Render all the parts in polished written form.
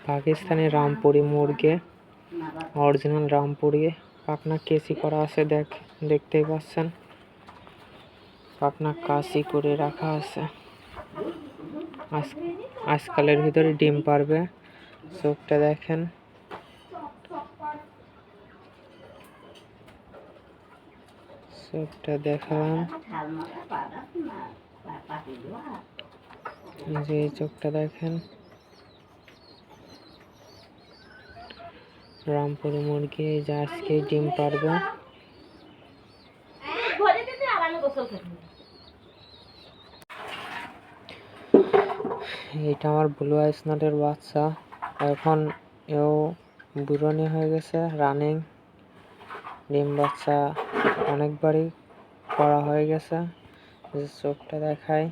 পাকিস্তানি রামপুরি মুরগি, অরিজিনাল রামপুরি। পাখনা কেসি করা আছে, দেখতেই পাচ্ছেন। পাখনা কাশি করে রাখা আছে। আজকালের ভিতরে ডিম পারবে। চোখটা দেখেন, চোখটা দেখালাম যে এই চোখটা দেখেন। রামপুরি মুরগি এই যে আজকে ডিম পারবে। এটা আমার ব্লু আইস নাটের বাচ্চা। এখন এও বুড়নি হয়ে গেছে, রানিং। ডিম বাচ্চা অনেকবারই করা হয়ে গেছে। চোখটা দেখায়,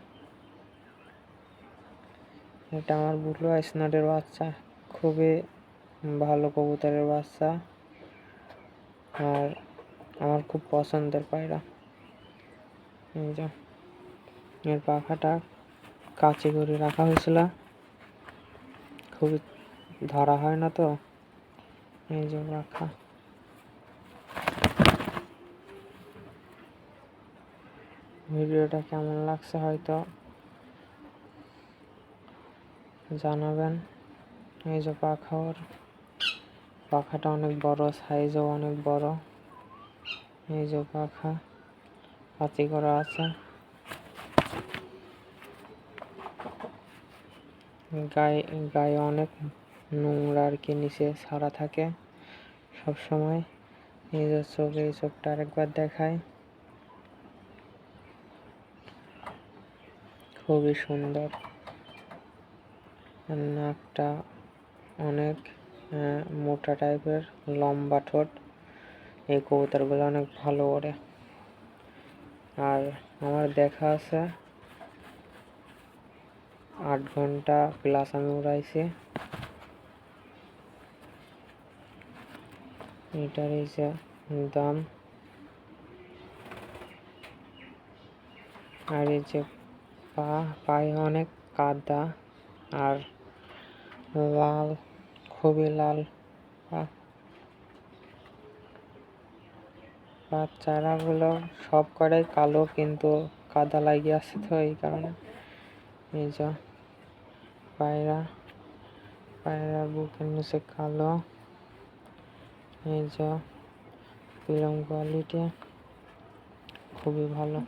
এটা আমার ব্লু আইস নাটের বাচ্চা। খুবই ভালো কবুতরের বাচ্চা, আর আমার খুব পছন্দের পায়রা। এর পাখাটা কাঁচি করে রাখা হয়েছিল, খুবই ধরা হয় না তো, এই যে রাখা। ভিডিওটা কেমন লাগছে হয়তো জানাবেন। এই যে পাখাটা অনেক বড়, সাইজও অনেক বড়। এই যে পাখা কাঁচি করা আছে। গায়ে অনেক নোংরা আর কি নিচে ছাড়া থাকে সব সময়। এই যে চোখ, এই চোখটা আরেকবার দেখায়, খুবই সুন্দর। নাকটা অনেক মোটা টাইপের, লম্বা ঠোঁট। এই কবুতরগুলো অনেক ভালো ওড়ে। আর আমার দেখা আছে 8 ঘন্টা প্লাস আমি উড়াইছি। এটার এই যে দাম, আর এই যে পায়ে অনেক কাদা আর লাল, খুবই লাল পা। চারাগুলো সব কটাই কালো, কিন্তু কাদা লাগিয়ে আছে তো এই কারণে। এই যে পায়রা বুকের নিচে কালো। এই যে পিলং কোয়ালিটি খুবই ভালো।